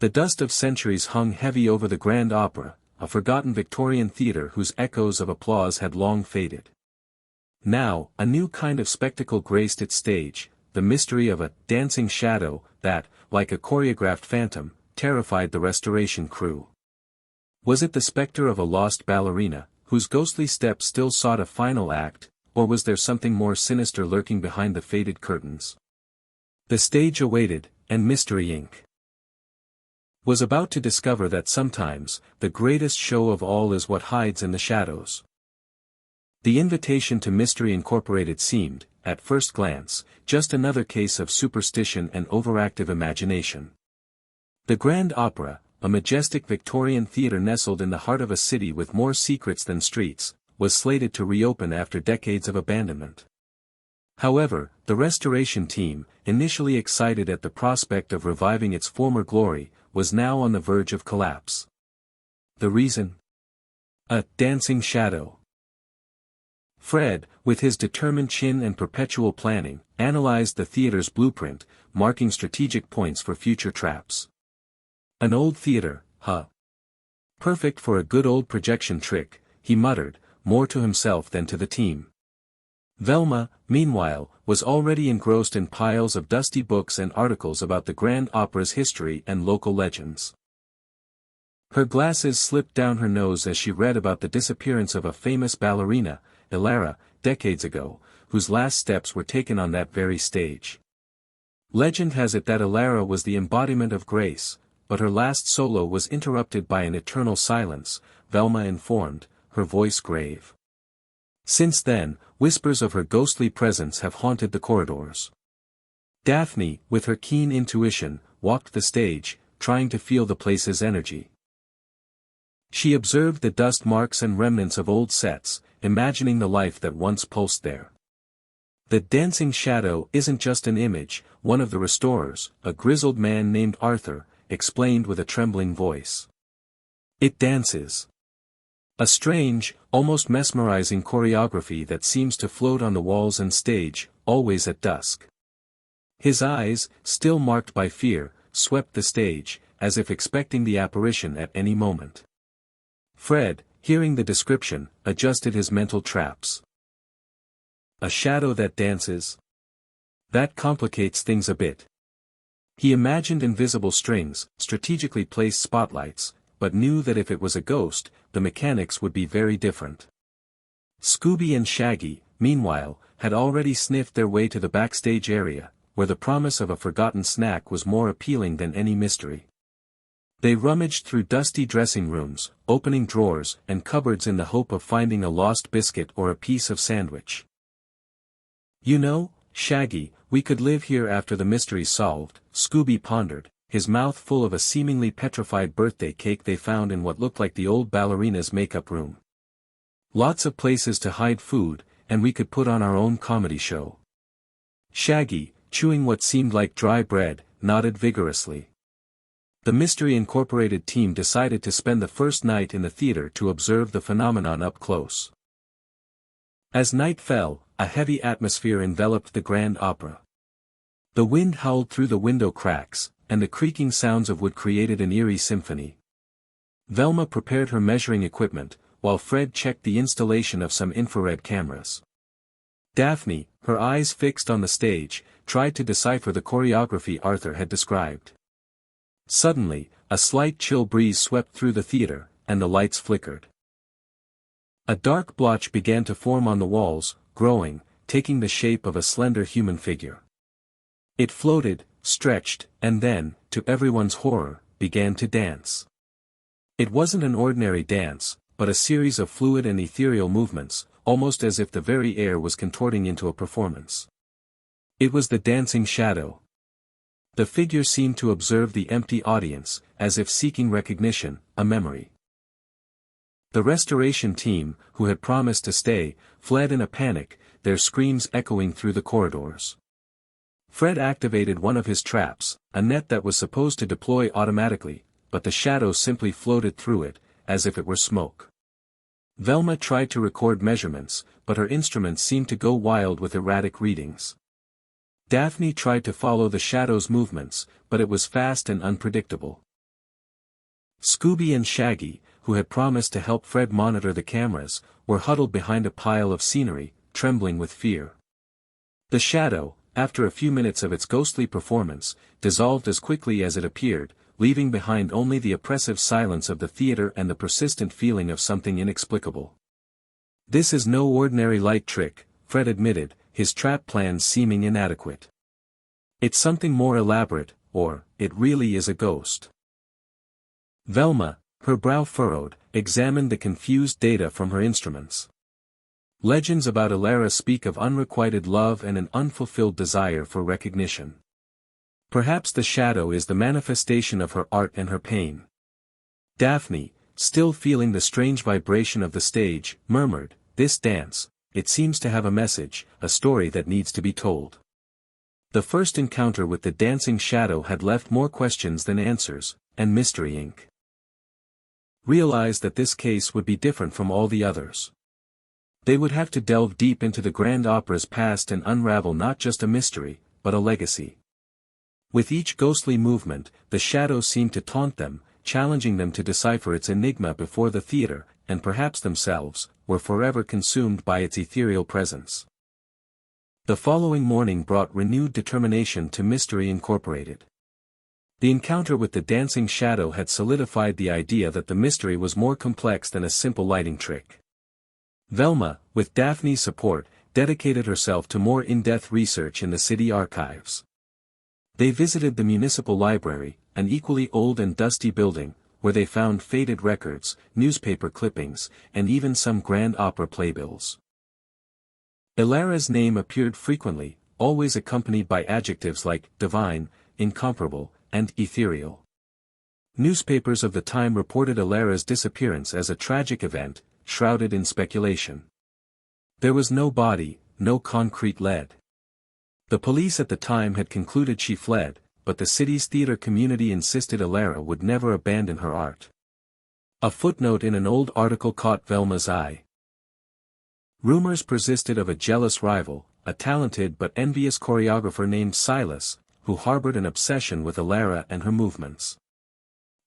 The dust of centuries hung heavy over the Grand Opera, a forgotten Victorian theatre whose echoes of applause had long faded. Now, a new kind of spectacle graced its stage, the mystery of a dancing shadow that, like a choreographed phantom, terrified the restoration crew. Was it the spectre of a lost ballerina, whose ghostly steps still sought a final act, or was there something more sinister lurking behind the faded curtains? The stage awaited, and Mystery Inc. was about to discover that sometimes, the greatest show of all is what hides in the shadows. The invitation to Mystery Incorporated seemed, at first glance, just another case of superstition and overactive imagination. The Grand Opera, a majestic Victorian theatre nestled in the heart of a city with more secrets than streets, was slated to reopen after decades of abandonment. However, the restoration team, initially excited at the prospect of reviving its former glory, was now on the verge of collapse. The reason? A dancing shadow. Fred, with his determined chin and perpetual planning, analyzed the theater's blueprint, marking strategic points for future traps. An old theater, huh? Perfect for a good old projection trick, he muttered, more to himself than to the team. Velma, meanwhile, was already engrossed in piles of dusty books and articles about the Grand Opera's history and local legends. Her glasses slipped down her nose as she read about the disappearance of a famous ballerina, Elara, decades ago, whose last steps were taken on that very stage. Legend has it that Elara was the embodiment of grace, but her last solo was interrupted by an eternal silence, Velma informed, her voice grave. Since then, whispers of her ghostly presence have haunted the corridors. Daphne, with her keen intuition, walked the stage, trying to feel the place's energy. She observed the dust marks and remnants of old sets, imagining the life that once pulsed there. The dancing shadow isn't just an image, one of the restorers, a grizzled man named Arthur, explained with a trembling voice. It dances. A strange, almost mesmerizing choreography that seems to float on the walls and stage, always at dusk. His eyes, still marked by fear, swept the stage, as if expecting the apparition at any moment. Fred, hearing the description, adjusted his mental traps. A shadow that dances? That complicates things a bit. He imagined invisible strings, strategically placed spotlights, but knew that if it was a ghost, the mechanics would be very different. Scooby and Shaggy, meanwhile, had already sniffed their way to the backstage area, where the promise of a forgotten snack was more appealing than any mystery. They rummaged through dusty dressing rooms, opening drawers and cupboards in the hope of finding a lost biscuit or a piece of sandwich. You know, Shaggy, we could live here after the mystery's solved, Scooby pondered, his mouth full of a seemingly petrified birthday cake they found in what looked like the old ballerina's makeup room. Lots of places to hide food, and we could put on our own comedy show. Shaggy, chewing what seemed like dry bread, nodded vigorously. The Mystery Incorporated team decided to spend the first night in the theater to observe the phenomenon up close. As night fell, a heavy atmosphere enveloped the Grand Opera. The wind howled through the window cracks, and the creaking sounds of wood created an eerie symphony. Velma prepared her measuring equipment, while Fred checked the installation of some infrared cameras. Daphne, her eyes fixed on the stage, tried to decipher the choreography Arthur had described. Suddenly, a slight chill breeze swept through the theater, and the lights flickered. A dark blotch began to form on the walls, growing, taking the shape of a slender human figure. It floated, stretched, and then, to everyone's horror, began to dance. It wasn't an ordinary dance, but a series of fluid and ethereal movements, almost as if the very air was contorting into a performance. It was the dancing shadow. The figure seemed to observe the empty audience, as if seeking recognition, a memory. The restoration team, who had promised to stay, fled in a panic, their screams echoing through the corridors. Fred activated one of his traps, a net that was supposed to deploy automatically, but the shadow simply floated through it, as if it were smoke. Velma tried to record measurements, but her instruments seemed to go wild with erratic readings. Daphne tried to follow the shadow's movements, but it was fast and unpredictable. Scooby and Shaggy, who had promised to help Fred monitor the cameras, were huddled behind a pile of scenery, trembling with fear. The shadow, after a few minutes of its ghostly performance, dissolved as quickly as it appeared, leaving behind only the oppressive silence of the theater and the persistent feeling of something inexplicable. "This is no ordinary light trick," Fred admitted, his trap plans seeming inadequate. "It's something more elaborate, or, it really is a ghost." Velma, her brow furrowed, examined the confused data from her instruments. Legends about Elara speak of unrequited love and an unfulfilled desire for recognition. Perhaps the shadow is the manifestation of her art and her pain. Daphne, still feeling the strange vibration of the stage, murmured, "This dance, it seems to have a message, a story that needs to be told." The first encounter with the dancing shadow had left more questions than answers, and Mystery Inc. realized that this case would be different from all the others. They would have to delve deep into the Grand Opera's past and unravel not just a mystery, but a legacy. With each ghostly movement, the shadow seemed to taunt them, challenging them to decipher its enigma before the theater, and perhaps themselves, were forever consumed by its ethereal presence. The following morning brought renewed determination to Mystery Incorporated. The encounter with the dancing shadow had solidified the idea that the mystery was more complex than a simple lighting trick. Velma, with Daphne's support, dedicated herself to more in-depth research in the city archives. They visited the municipal library, an equally old and dusty building, where they found faded records, newspaper clippings, and even some Grand Opera playbills. Elara's name appeared frequently, always accompanied by adjectives like divine, incomparable, and ethereal. Newspapers of the time reported Elara's disappearance as a tragic event, shrouded in speculation. There was no body, no concrete lead. The police at the time had concluded she fled, but the city's theater community insisted Elara would never abandon her art. A footnote in an old article caught Velma's eye. Rumors persisted of a jealous rival, a talented but envious choreographer named Silas, who harbored an obsession with Elara and her movements.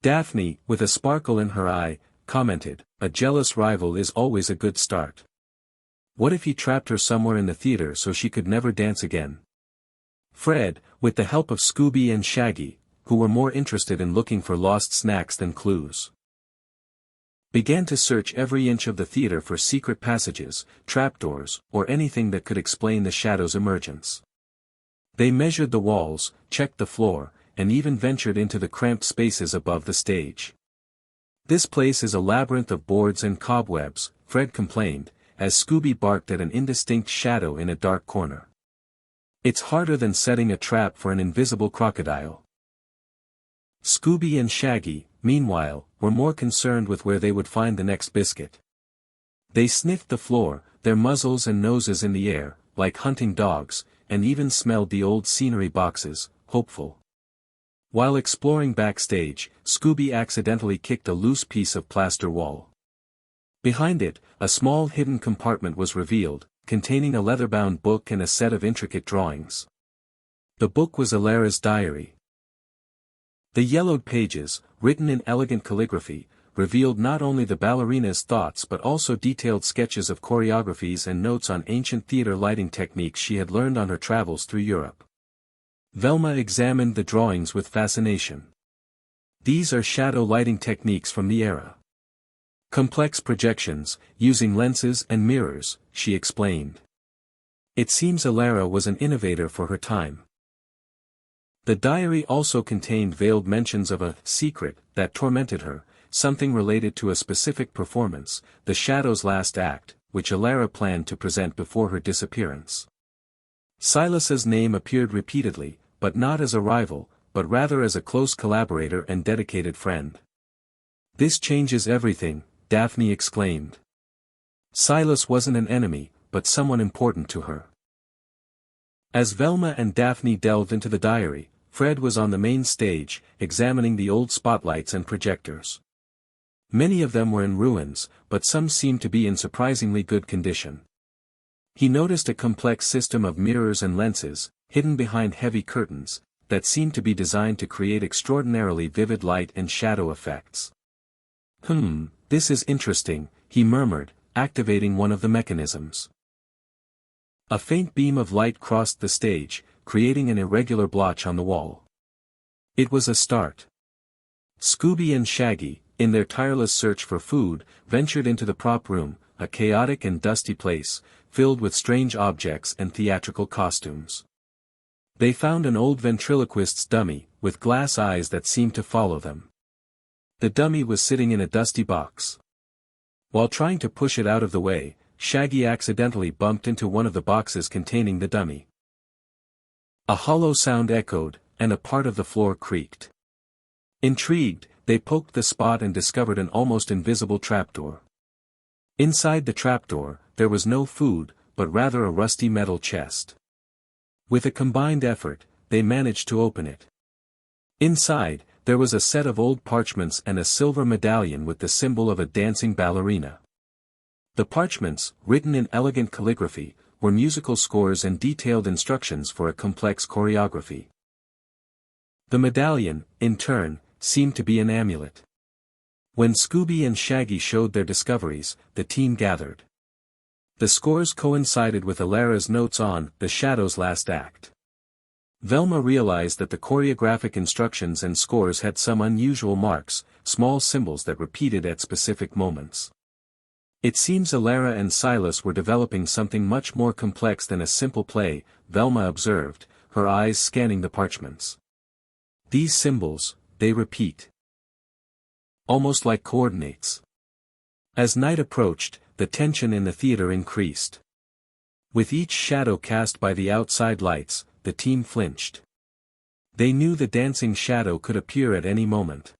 Daphne, with a sparkle in her eye, commented, "A jealous rival is always a good start. What if he trapped her somewhere in the theater so she could never dance again?" Fred, with the help of Scooby and Shaggy, who were more interested in looking for lost snacks than clues, began to search every inch of the theater for secret passages, trapdoors, or anything that could explain the shadow's emergence. They measured the walls, checked the floor, and even ventured into the cramped spaces above the stage. "This place is a labyrinth of boards and cobwebs," Fred complained, as Scooby barked at an indistinct shadow in a dark corner. "It's harder than setting a trap for an invisible crocodile." Scooby and Shaggy, meanwhile, were more concerned with where they would find the next biscuit. They sniffed the floor, their muzzles and noses in the air, like hunting dogs, and even smelled the old scenery boxes, hopeful. While exploring backstage, Scooby accidentally kicked a loose piece of plaster wall. Behind it, a small hidden compartment was revealed, containing a leather-bound book and a set of intricate drawings. The book was Elara's diary. The yellowed pages, written in elegant calligraphy, revealed not only the ballerina's thoughts but also detailed sketches of choreographies and notes on ancient theater lighting techniques she had learned on her travels through Europe. Velma examined the drawings with fascination. "These are shadow lighting techniques from the era. Complex projections, using lenses and mirrors," she explained. "It seems Elara was an innovator for her time." The diary also contained veiled mentions of a secret that tormented her, something related to a specific performance, the Shadow's last act, which Elara planned to present before her disappearance. Silas's name appeared repeatedly, but not as a rival, but rather as a close collaborator and dedicated friend. "This changes everything," Daphne exclaimed. Silas wasn't an enemy, but someone important to her. As Velma and Daphne delved into the diary, Fred was on the main stage, examining the old spotlights and projectors. Many of them were in ruins, but some seemed to be in surprisingly good condition. He noticed a complex system of mirrors and lenses, hidden behind heavy curtains, that seemed to be designed to create extraordinarily vivid light and shadow effects. This is interesting, he murmured, activating one of the mechanisms. A faint beam of light crossed the stage, creating an irregular blotch on the wall. It was a start. Scooby and Shaggy, in their tireless search for food, ventured into the prop room, a chaotic and dusty place, filled with strange objects and theatrical costumes. They found an old ventriloquist's dummy, with glass eyes that seemed to follow them. The dummy was sitting in a dusty box. While trying to push it out of the way, Shaggy accidentally bumped into one of the boxes containing the dummy. A hollow sound echoed, and a part of the floor creaked. Intrigued, they poked the spot and discovered an almost invisible trapdoor. Inside the trapdoor, there was no food, but rather a rusty metal chest. With a combined effort, they managed to open it. Inside, there was a set of old parchments and a silver medallion with the symbol of a dancing ballerina. The parchments, written in elegant calligraphy, were musical scores and detailed instructions for a complex choreography. The medallion, in turn, seemed to be an amulet. When Scooby and Shaggy showed their discoveries, the team gathered. The scores coincided with Alara's notes on The Shadow's last act. Velma realized that the choreographic instructions and scores had some unusual marks, small symbols that repeated at specific moments. It seems Alara and Silas were developing something much more complex than a simple play, Velma observed, her eyes scanning the parchments. These symbols, they repeat. Almost like coordinates. As night approached, the tension in the theater increased. With each shadow cast by the outside lights, the team flinched. They knew the dancing shadow could appear at any moment.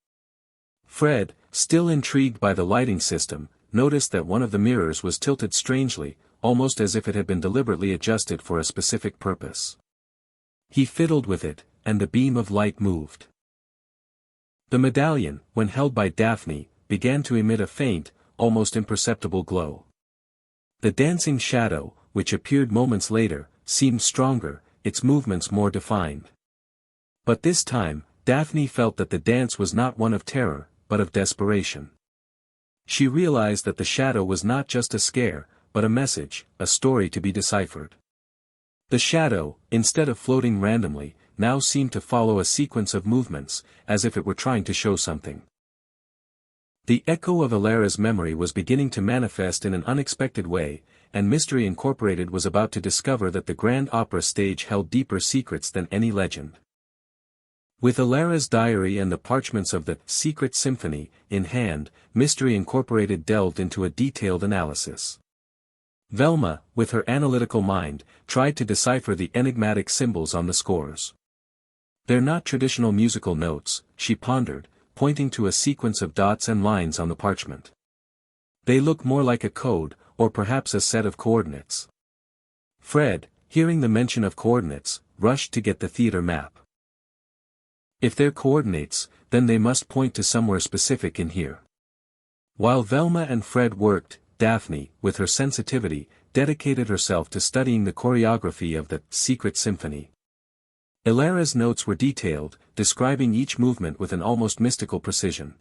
Fred, still intrigued by the lighting system, noticed that one of the mirrors was tilted strangely, almost as if it had been deliberately adjusted for a specific purpose. He fiddled with it, and the beam of light moved. The medallion, when held by Daphne, began to emit a faint, almost imperceptible glow. The dancing shadow, which appeared moments later, seemed stronger, its movements more defined. But this time, Daphne felt that the dance was not one of terror, but of desperation. She realized that the shadow was not just a scare, but a message, a story to be deciphered. The shadow, instead of floating randomly, now seemed to follow a sequence of movements, as if it were trying to show something. The echo of Alara's memory was beginning to manifest in an unexpected way, and Mystery Incorporated was about to discover that the Grand Opera stage held deeper secrets than any legend. With Alara's diary and the parchments of the Secret Symphony in hand, Mystery Incorporated delved into a detailed analysis. Velma, with her analytical mind, tried to decipher the enigmatic symbols on the scores. They're not traditional musical notes, she pondered, pointing to a sequence of dots and lines on the parchment. They look more like a code, or perhaps a set of coordinates. Fred, hearing the mention of coordinates, rushed to get the theater map. If they're coordinates, then they must point to somewhere specific in here. While Velma and Fred worked, Daphne, with her sensitivity, dedicated herself to studying the choreography of the Secret Symphony. Alara's notes were detailed, describing each movement with an almost mystical precision.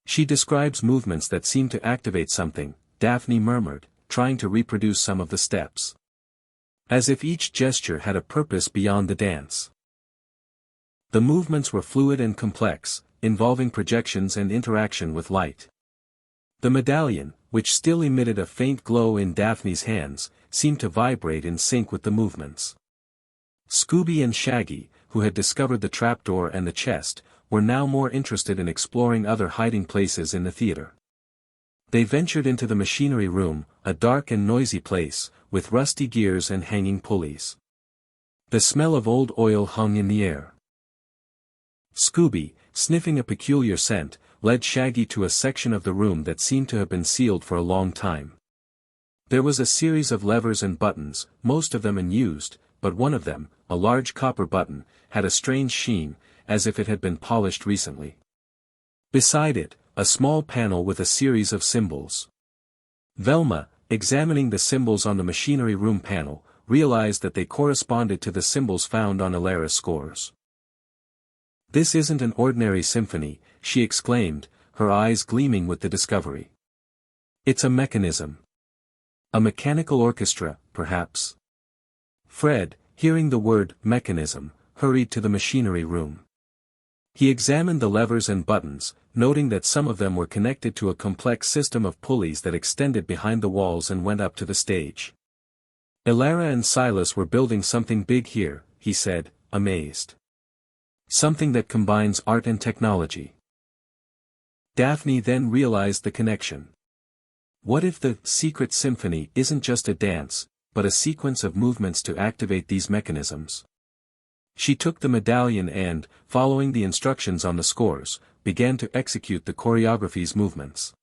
She describes movements that seem to activate something, Daphne murmured, trying to reproduce some of the steps. As if each gesture had a purpose beyond the dance. The movements were fluid and complex, involving projections and interaction with light. The medallion, which still emitted a faint glow in Daphne's hands, seemed to vibrate in sync with the movements. Scooby and Shaggy, who had discovered the trapdoor and the chest, were now more interested in exploring other hiding places in the theater. They ventured into the machinery room, a dark and noisy place, with rusty gears and hanging pulleys. The smell of old oil hung in the air. Scooby, sniffing a peculiar scent, led Shaggy to a section of the room that seemed to have been sealed for a long time. There was a series of levers and buttons, most of them unused, but one of them, a large copper button, had a strange sheen, as if it had been polished recently. Beside it, a small panel with a series of symbols. Velma, examining the symbols on the machinery room panel, realized that they corresponded to the symbols found on Alara's scores. "This isn't an ordinary symphony," she exclaimed, her eyes gleaming with the discovery. It's a mechanism. A mechanical orchestra, perhaps. Fred, hearing the word mechanism, hurried to the machinery room. He examined the levers and buttons, noting that some of them were connected to a complex system of pulleys that extended behind the walls and went up to the stage. Elara and Silas were building something big here, he said, amazed. Something that combines art and technology. Daphne then realized the connection. What if the secret symphony isn't just a dance, but a sequence of movements to activate these mechanisms? She took the medallion and, following the instructions on the scores, began to execute the choreography's movements.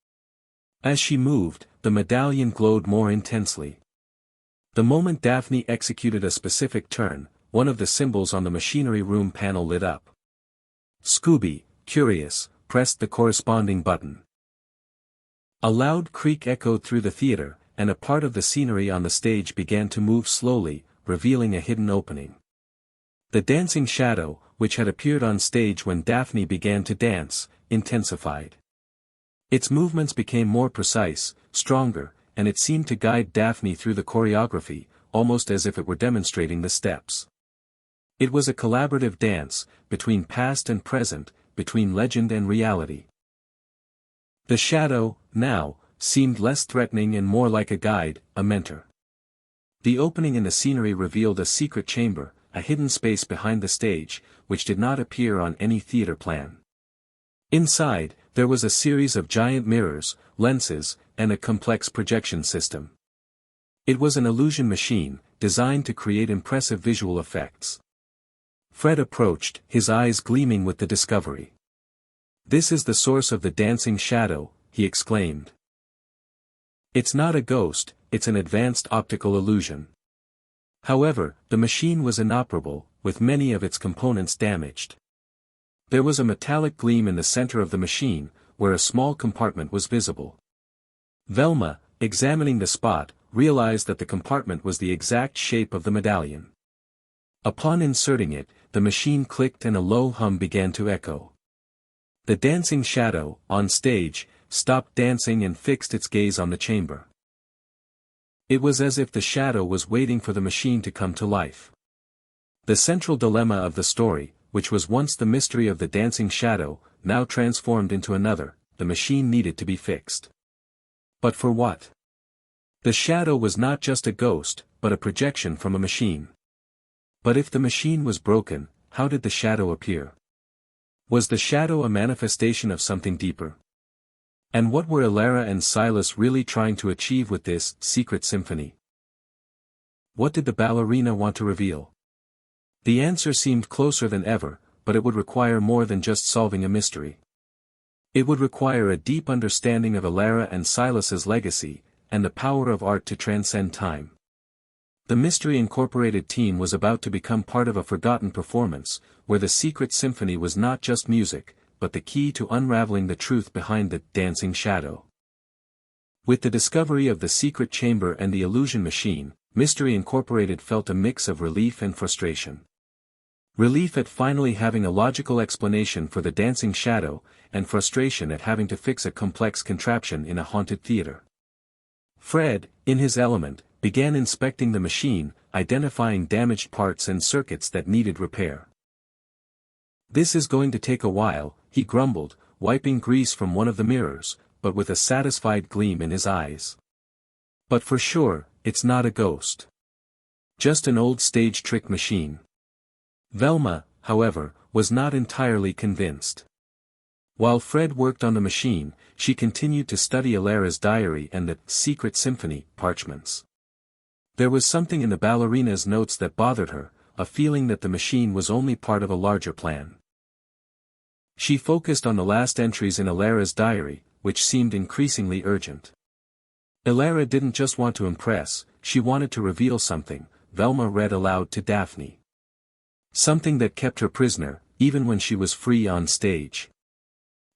As she moved, the medallion glowed more intensely. The moment Daphne executed a specific turn, one of the symbols on the machinery room panel lit up. Scooby, curious, pressed the corresponding button. A loud creak echoed through the theater, and a part of the scenery on the stage began to move slowly, revealing a hidden opening. The dancing shadow, which had appeared on stage when Daphne began to dance, intensified. Its movements became more precise, stronger, and it seemed to guide Daphne through the choreography, almost as if it were demonstrating the steps. It was a collaborative dance, between past and present, between legend and reality. The shadow, now, seemed less threatening and more like a guide, a mentor. The opening in the scenery revealed a secret chamber, a hidden space behind the stage, which did not appear on any theater plan. Inside, there was a series of giant mirrors, lenses, and a complex projection system. It was an illusion machine, designed to create impressive visual effects. Fred approached, his eyes gleaming with the discovery. "This is the source of the dancing shadow," he exclaimed. "It's not a ghost, it's an advanced optical illusion." However, the machine was inoperable, with many of its components damaged. There was a metallic gleam in the center of the machine, where a small compartment was visible. Velma, examining the spot, realized that the compartment was the exact shape of the medallion. Upon inserting it, the machine clicked and a low hum began to echo. The dancing shadow, on stage, stopped dancing and fixed its gaze on the chamber. It was as if the shadow was waiting for the machine to come to life. The central dilemma of the story, which was once the mystery of the dancing shadow, now transformed into another: the machine needed to be fixed. But for what? The shadow was not just a ghost, but a projection from a machine. But if the machine was broken, how did the shadow appear? Was the shadow a manifestation of something deeper? And what were Elara and Silas really trying to achieve with this secret symphony? What did the ballerina want to reveal? The answer seemed closer than ever, but it would require more than just solving a mystery. It would require a deep understanding of Elara and Silas's legacy, and the power of art to transcend time. The Mystery Incorporated team was about to become part of a forgotten performance, where the secret symphony was not just music, but the key to unraveling the truth behind the dancing shadow. With the discovery of the secret chamber and the illusion machine, Mystery Incorporated felt a mix of relief and frustration. Relief at finally having a logical explanation for the dancing shadow, and frustration at having to fix a complex contraption in a haunted theater. Fred, in his element, began inspecting the machine, identifying damaged parts and circuits that needed repair. "This is going to take a while," he grumbled, wiping grease from one of the mirrors, but with a satisfied gleam in his eyes. "But for sure, it's not a ghost. Just an old stage trick machine." Velma, however, was not entirely convinced. While Fred worked on the machine, she continued to study Elara's diary and the secret symphony parchments. There was something in the ballerina's notes that bothered her, a feeling that the machine was only part of a larger plan. She focused on the last entries in Elara's diary, which seemed increasingly urgent. Elara didn't just want to impress, she wanted to reveal something, Velma read aloud to Daphne. Something that kept her prisoner, even when she was free on stage.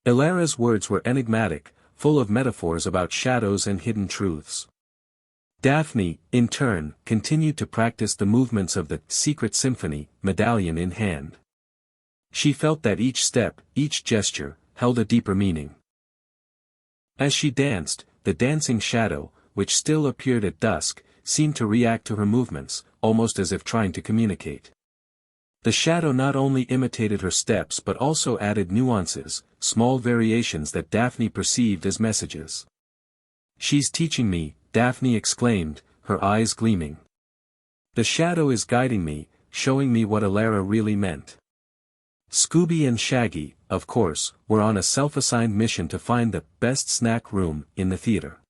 Elara's words were enigmatic, full of metaphors about shadows and hidden truths. Daphne, in turn, continued to practice the movements of the secret symphony, medallion in hand. She felt that each step, each gesture, held a deeper meaning. As she danced, the dancing shadow, which still appeared at dusk, seemed to react to her movements, almost as if trying to communicate. The shadow not only imitated her steps but also added nuances, small variations that Daphne perceived as messages. "She's teaching me," Daphne exclaimed, her eyes gleaming. "The shadow is guiding me, showing me what Alara really meant." Scooby and Shaggy, of course, were on a self-assigned mission to find the best snack room in the theater.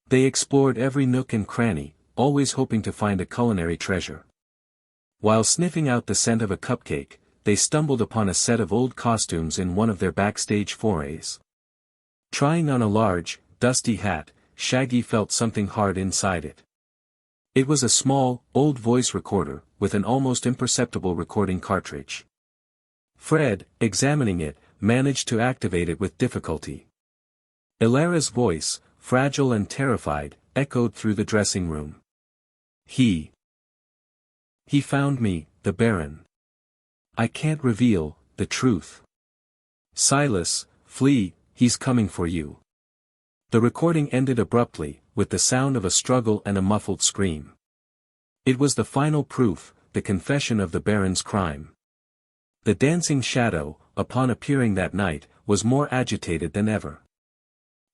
They explored every nook and cranny, always hoping to find a culinary treasure. While sniffing out the scent of a cupcake, they stumbled upon a set of old costumes in one of their backstage forays. Trying on a large, dusty hat, Shaggy felt something hard inside it. It was a small, old voice recorder, with an almost imperceptible recording cartridge. Fred, examining it, managed to activate it with difficulty. Alara's voice, fragile and terrified, echoed through the dressing room. He found me, the Baron. I can't reveal the truth. Silas, flee, he's coming for you." The recording ended abruptly, with the sound of a struggle and a muffled scream. It was the final proof, the confession of the Baron's crime. The dancing shadow, upon appearing that night, was more agitated than ever.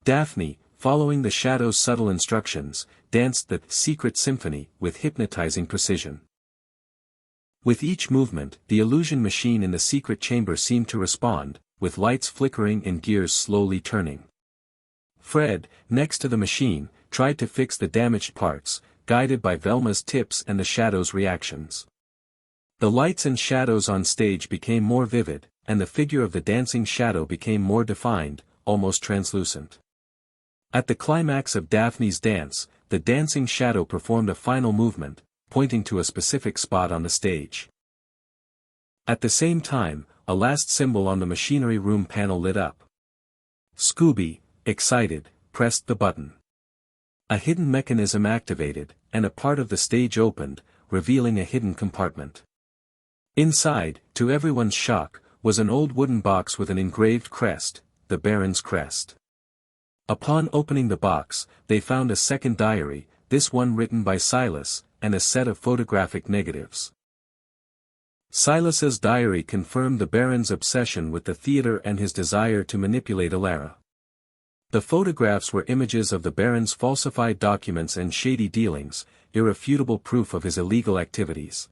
Daphne, following the shadow's subtle instructions, danced the secret symphony with hypnotizing precision. With each movement, the illusion machine in the secret chamber seemed to respond, with lights flickering and gears slowly turning. Fred, next to the machine, tried to fix the damaged parts, guided by Velma's tips and the shadow's reactions. The lights and shadows on stage became more vivid, and the figure of the dancing shadow became more defined, almost translucent. At the climax of Daphne's dance, the dancing shadow performed a final movement, pointing to a specific spot on the stage. At the same time, a last symbol on the machinery room panel lit up. Scooby, excited, pressed the button. A hidden mechanism activated, and a part of the stage opened, revealing a hidden compartment. Inside, to everyone's shock, was an old wooden box with an engraved crest, the Baron's crest. Upon opening the box, they found a second diary, this one written by Silas, and a set of photographic negatives. Silas's diary confirmed the Baron's obsession with the theater and his desire to manipulate Alara. The photographs were images of the Baron's falsified documents and shady dealings, irrefutable proof of his illegal activities.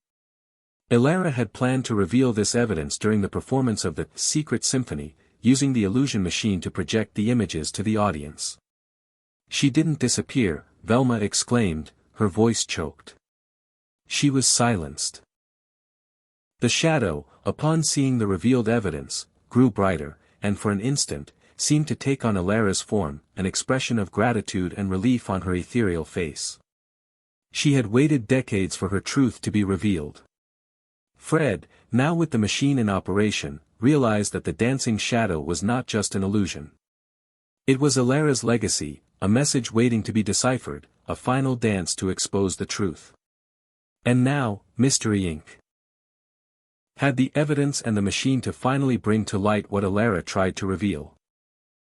Alara had planned to reveal this evidence during the performance of the secret symphony, using the illusion machine to project the images to the audience. "She didn't disappear," Velma exclaimed, her voice choked. "She was silenced." The shadow, upon seeing the revealed evidence, grew brighter, and for an instant, seemed to take on Alara's form, an expression of gratitude and relief on her ethereal face. She had waited decades for her truth to be revealed. Fred, now with the machine in operation, realized that the dancing shadow was not just an illusion. It was Alara's legacy, a message waiting to be deciphered, a final dance to expose the truth. And now, Mystery Inc. had the evidence and the machine to finally bring to light what Alara tried to reveal.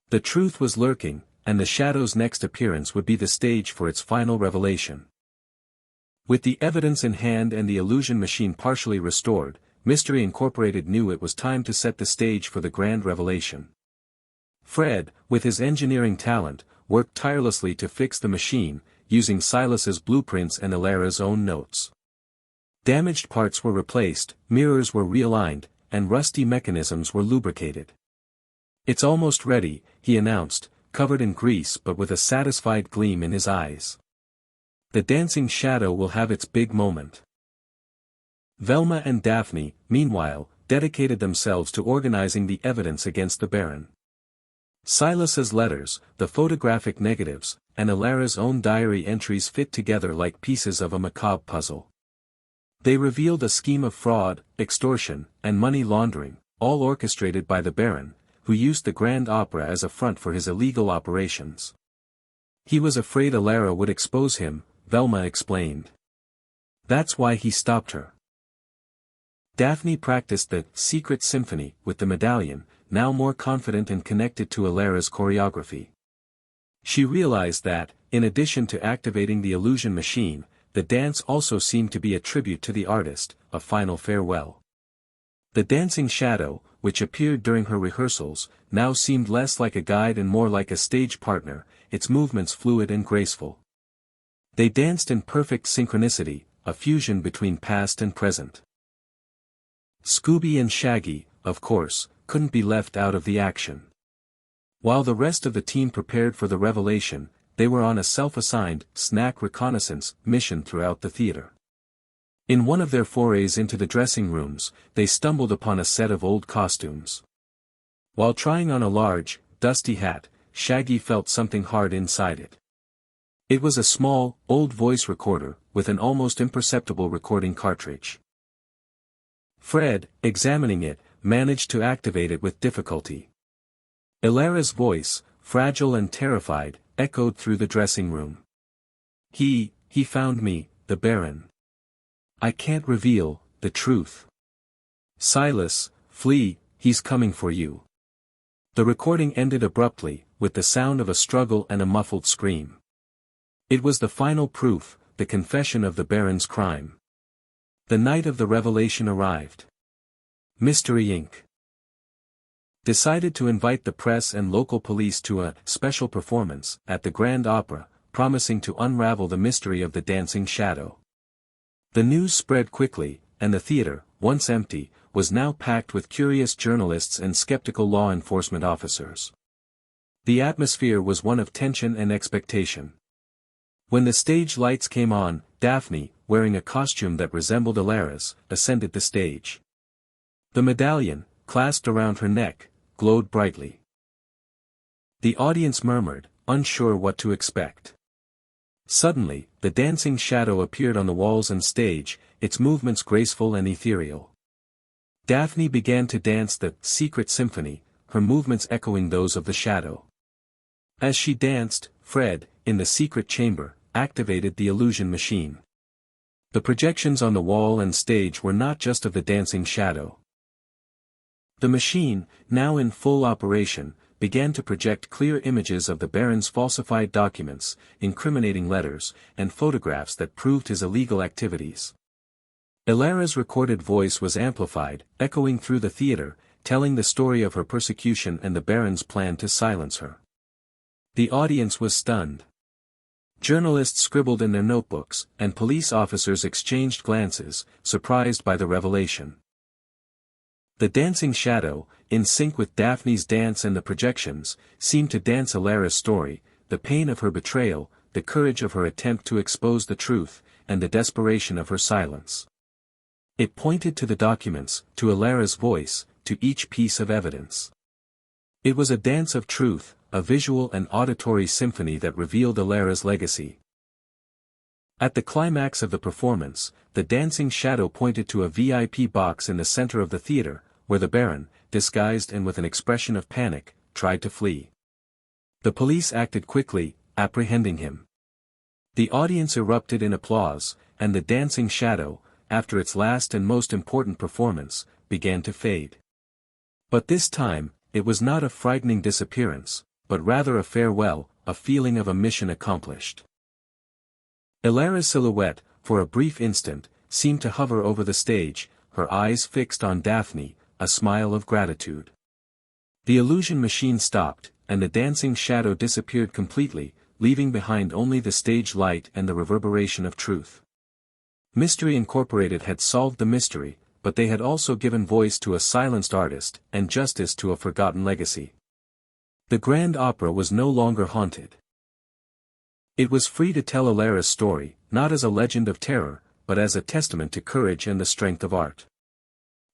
The truth was lurking, and the shadow's next appearance would be the stage for its final revelation. With the evidence in hand and the illusion machine partially restored, Mystery Incorporated knew it was time to set the stage for the grand revelation. Fred, with his engineering talent, worked tirelessly to fix the machine, using Silas's blueprints and Alara's own notes. Damaged parts were replaced, mirrors were realigned, and rusty mechanisms were lubricated. "It's almost ready," he announced, covered in grease but with a satisfied gleam in his eyes. "The dancing shadow will have its big moment." Velma and Daphne, meanwhile, dedicated themselves to organizing the evidence against the Baron. Silas's letters, the photographic negatives, and Alara's own diary entries fit together like pieces of a macabre puzzle. They revealed a scheme of fraud, extortion, and money laundering, all orchestrated by the Baron, who used the Grand Opera as a front for his illegal operations. "He was afraid Alara would expose him," Velma explained. "That's why he stopped her." Daphne practiced the secret symphony with the medallion, now more confident and connected to Alara's choreography. She realized that, in addition to activating the illusion machine, the dance also seemed to be a tribute to the artist, a final farewell. The dancing shadow, which appeared during her rehearsals, now seemed less like a guide and more like a stage partner, its movements fluid and graceful. They danced in perfect synchronicity, a fusion between past and present. Scooby and Shaggy, of course, couldn't be left out of the action. While the rest of the team prepared for the revelation, they were on a self-assigned, snack reconnaissance mission throughout the theater. In one of their forays into the dressing rooms, they stumbled upon a set of old costumes. While trying on a large, dusty hat, Shaggy felt something hard inside it. It was a small, old voice recorder, with an almost imperceptible recording cartridge. Fred, examining it, managed to activate it with difficulty. Alara's voice, fragile and terrified, echoed through the dressing room. He found me, the Baron. I can't reveal the truth. Silas, flee, he's coming for you. The recording ended abruptly, with the sound of a struggle and a muffled scream. It was the final proof, the confession of the Baron's crime. The night of the revelation arrived. Mystery Inc. decided to invite the press and local police to a special performance at the Grand Opera, promising to unravel the mystery of the dancing shadow. The news spread quickly, and the theater, once empty, was now packed with curious journalists and skeptical law enforcement officers. The atmosphere was one of tension and expectation. When the stage lights came on, Daphne, wearing a costume that resembled Alara's, ascended the stage. The medallion, clasped around her neck, glowed brightly. The audience murmured, unsure what to expect. Suddenly, the dancing shadow appeared on the walls and stage, its movements graceful and ethereal. Daphne began to dance the secret symphony, her movements echoing those of the shadow. As she danced, Fred, in the secret chamber, activated the illusion machine. The projections on the wall and stage were not just of the dancing shadow. The machine, now in full operation, began to project clear images of the Baron's falsified documents, incriminating letters, and photographs that proved his illegal activities. Alara's recorded voice was amplified, echoing through the theater, telling the story of her persecution and the Baron's plan to silence her. The audience was stunned. Journalists scribbled in their notebooks, and police officers exchanged glances, surprised by the revelation. The dancing shadow, in sync with Daphne's dance and the projections, seemed to dance Alara's story, the pain of her betrayal, the courage of her attempt to expose the truth, and the desperation of her silence. It pointed to the documents, to Alara's voice, to each piece of evidence. It was a dance of truth, a visual and auditory symphony that revealed Alara's legacy. At the climax of the performance, the dancing shadow pointed to a VIP box in the center of the theater, where the Baron, disguised and with an expression of panic, tried to flee. The police acted quickly, apprehending him. The audience erupted in applause, and the dancing shadow, after its last and most important performance, began to fade. But this time, it was not a frightening disappearance, but rather a farewell, a feeling of a mission accomplished. Alara's silhouette, for a brief instant, seemed to hover over the stage, her eyes fixed on Daphne, a smile of gratitude. The illusion machine stopped, and the dancing shadow disappeared completely, leaving behind only the stage light and the reverberation of truth. Mystery Incorporated had solved the mystery, but they had also given voice to a silenced artist, and justice to a forgotten legacy. The Grand Opera was no longer haunted. It was free to tell Alara's story, not as a legend of terror, but as a testament to courage and the strength of art.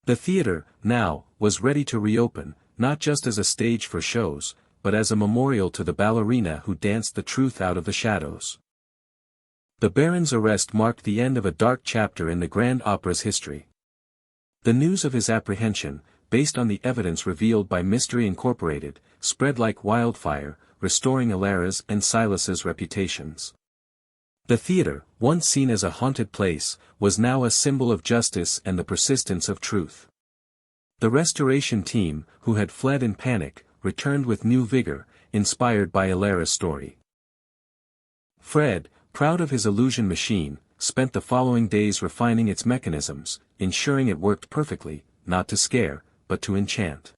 The theater, now, was ready to reopen, not just as a stage for shows, but as a memorial to the ballerina who danced the truth out of the shadows. The Baron's arrest marked the end of a dark chapter in the Grand Opera's history. The news of his apprehension, based on the evidence revealed by Mystery Incorporated, spread like wildfire, restoring Alara's and Silas's reputations. The theater, once seen as a haunted place, was now a symbol of justice and the persistence of truth. The restoration team, who had fled in panic, returned with new vigor, inspired by Elara's story. Fred, proud of his illusion machine, spent the following days refining its mechanisms, ensuring it worked perfectly, not to scare, but to enchant.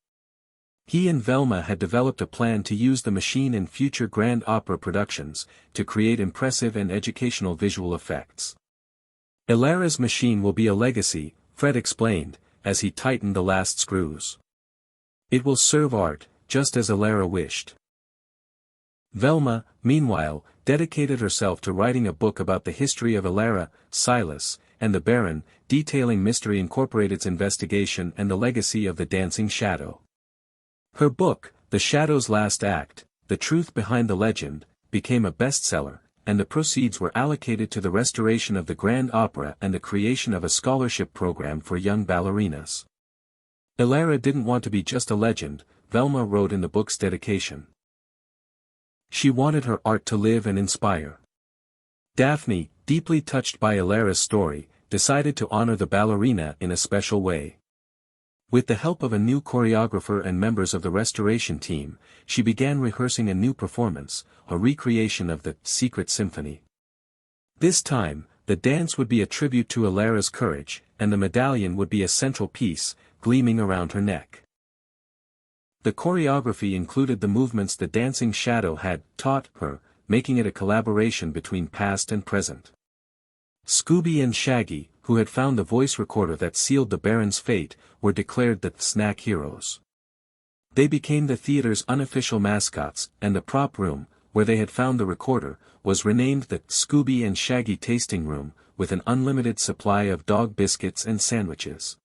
He and Velma had developed a plan to use the machine in future grand opera productions, to create impressive and educational visual effects. Elara's machine will be a legacy, Fred explained, as he tightened the last screws. It will serve art, just as Elara wished. Velma, meanwhile, dedicated herself to writing a book about the history of Elara, Silas, and the Baron, detailing Mystery Incorporated's investigation and the legacy of the Dancing Shadow. Her book, The Shadow's Last Act, The Truth Behind the Legend, became a bestseller, and the proceeds were allocated to the restoration of the Grand Opera and the creation of a scholarship program for young ballerinas. Elara didn't want to be just a legend, Velma wrote in the book's dedication. She wanted her art to live and inspire. Daphne, deeply touched by Elara's story, decided to honor the ballerina in a special way. With the help of a new choreographer and members of the restoration team, she began rehearsing a new performance, a recreation of the Secret Symphony. This time, the dance would be a tribute to Elara's courage, and the medallion would be a central piece, gleaming around her neck. The choreography included the movements the Dancing Shadow had taught her, making it a collaboration between past and present. Scooby and Shaggy, who had found the voice recorder that sealed the Baron's fate, were declared the snack heroes. They became the theater's unofficial mascots, and the prop room, where they had found the recorder, was renamed the Scooby and Shaggy Tasting Room, with an unlimited supply of dog biscuits and sandwiches.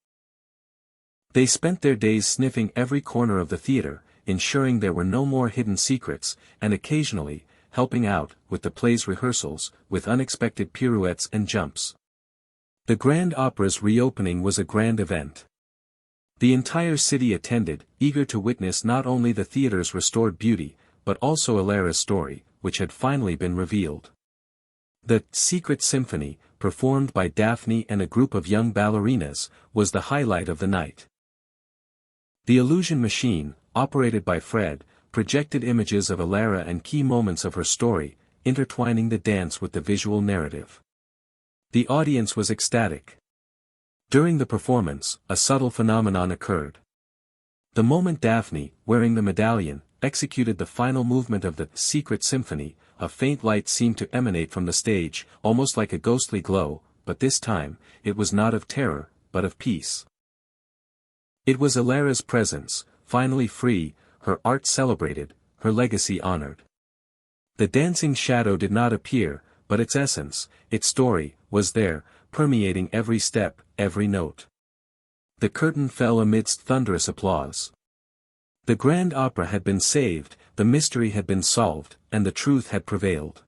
They spent their days sniffing every corner of the theater, ensuring there were no more hidden secrets, and occasionally, helping out, with the play's rehearsals, with unexpected pirouettes and jumps. The Grand Opera's reopening was a grand event. The entire city attended, eager to witness not only the theater's restored beauty, but also Elara's story, which had finally been revealed. The Secret Symphony, performed by Daphne and a group of young ballerinas, was the highlight of the night. The illusion machine, operated by Fred, projected images of Elara and key moments of her story, intertwining the dance with the visual narrative. The audience was ecstatic. During the performance, a subtle phenomenon occurred. The moment Daphne, wearing the medallion, executed the final movement of the Secret Symphony, a faint light seemed to emanate from the stage, almost like a ghostly glow, but this time, it was not of terror, but of peace. It was Elara's presence, finally free, her art celebrated, her legacy honored. The Dancing Shadow did not appear, but its essence, its story, was there, permeating every step, every note. The curtain fell amidst thunderous applause. The Grand Opera had been saved, the mystery had been solved, and the truth had prevailed.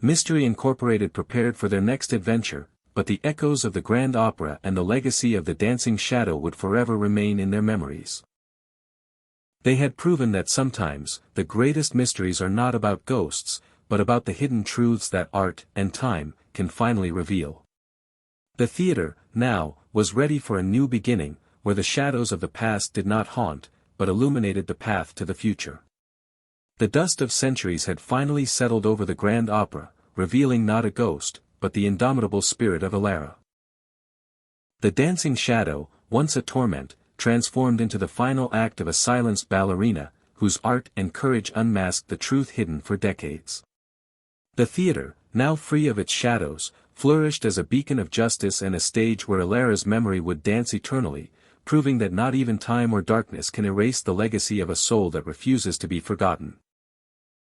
Mystery Incorporated prepared for their next adventure, but the echoes of the Grand Opera and the legacy of the Dancing Shadow would forever remain in their memories. They had proven that sometimes, the greatest mysteries are not about ghosts, but about the hidden truths that art and time can finally reveal. The theater, now, was ready for a new beginning, where the shadows of the past did not haunt, but illuminated the path to the future. The dust of centuries had finally settled over the Grand Opera, revealing not a ghost, but the indomitable spirit of Elara. The Dancing Shadow, once a torment, transformed into the final act of a silenced ballerina, whose art and courage unmasked the truth hidden for decades. The theater, now free of its shadows, flourished as a beacon of justice and a stage where Elara's memory would dance eternally, proving that not even time or darkness can erase the legacy of a soul that refuses to be forgotten.